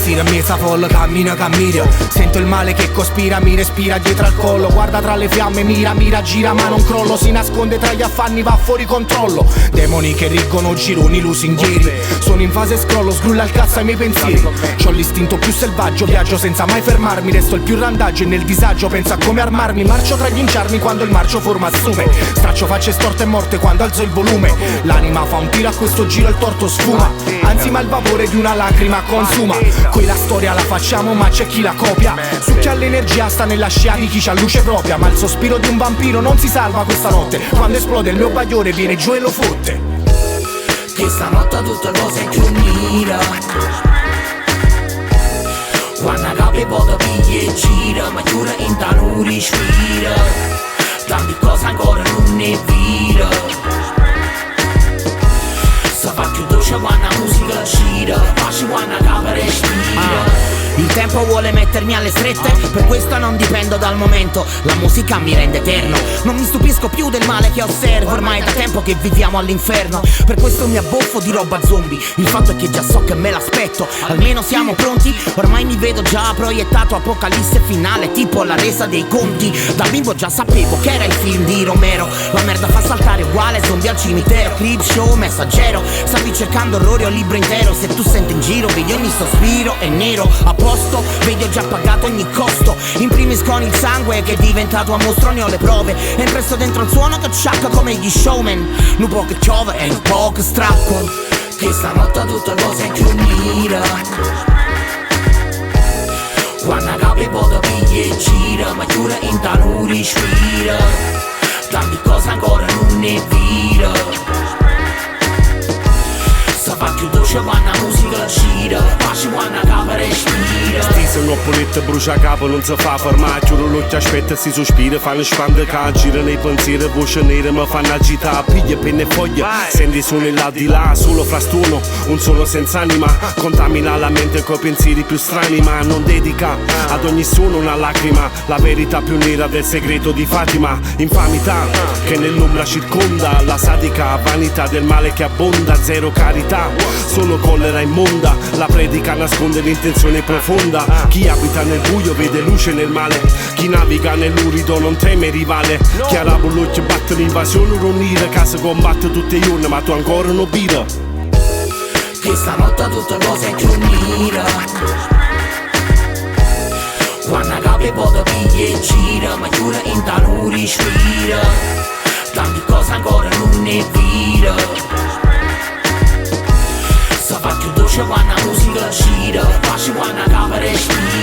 pensiero a me sta folla cammina. Sento il male che cospira, mi respira dietro al collo. Guarda tra le fiamme, mira, gira ma non crollo. Si nasconde tra gli affanni, va fuori controllo. Demoni che riggono gironi, lusinghieri. Sono in fase scrollo, sgrulla il cazzo ai miei pensieri. C'ho l'istinto più selvaggio, viaggio senza mai fermarmi. Resto il più randaggio e nel disagio penso a come armarmi. Marcio tra gli inciarmi quando il marcio forma assume. Straccio facce storte e morte quando alzo il volume. L'anima fa un tiro, a questo giro il torto sfuma. Anzi ma il vapore di una lacrima consuma. Qui la storia la facciamo ma c'è chi la copia. Su chi ha l'energia sta nella scia di chi c'ha luce propria. Ma il sospiro di un vampiro non si salva questa notte. Quando esplode il mio bagliore viene giù e lo fotte. Che stanotte tutte cose più nera. Quando capi poi piglia e gira. Ma giura in tanu respira. Tante cose ancora non è vera. Se fa più dolce quando la musica gira. Pace quando capi respira. Il tempo vuole mettermi alle strette, per questo non dipendo dal momento. La musica mi rende eterno, non mi stupisco più del male che osservo. Ormai è da tempo che viviamo all'inferno, per questo mi abboffo di roba zombie. Il fatto è che già so che me l'aspetto. Almeno siamo pronti, ormai mi vedo già proiettato. Apocalisse finale, tipo la resa dei conti. Da bimbo già sapevo che era il film di Romero. La merda fa saltare uguale, zombie al cimitero. Clip show, messaggero, stavi cercando orrori o libro intero. Se tu senti in giro, vedi ogni sospiro è nero. Vedi ho già pagato ogni costo. In primis con il sangue che è diventato un mostro, ne ho le prove. E impresso dentro il suono che sciacca come gli showman. Un po' che piove e un po' che stracco. Che stanotte tutte cose più nera. Quando capi poi piglia e gira. Ma giura in tanu respira. Tante cose ancora non è vera. Se fa più dolce quando la musica gira. Pace quando capi respira. Stisa un opponente brucia capo, non si fa fermare. Chiudo l'occhio, aspetta e si sospira. Fanno spandere, gira nei pensieri. Voce nere mi fanno agitare. Piglia penne e foglia, senti suoni là di là. Solo frastuono, un suono senza anima. Contamina la mente coi pensieri più strani. Ma non dedica ad ogni suono una lacrima. La verità più nera del segreto di Fatima. Infamità che nell'ombra circonda. La sadica vanità del male che abbonda. Zero carità, solo collera immonda. La predica nasconde l'intenzione profonda. Chi abita nel buio vede luce nel male. Chi naviga nell'urido non teme rivale. Chi ha la l'occhio batte l'invasione ronire. Casa combatte tutte i giorni ma tu ancora non bira. Che stanotte tutte cose più nera. Quando capi poi piglia e gira. Ma giura in tanu respira. Tante cose ancora non è vera. Se fa più dolce quando la musica gira. Pace quando capi respira.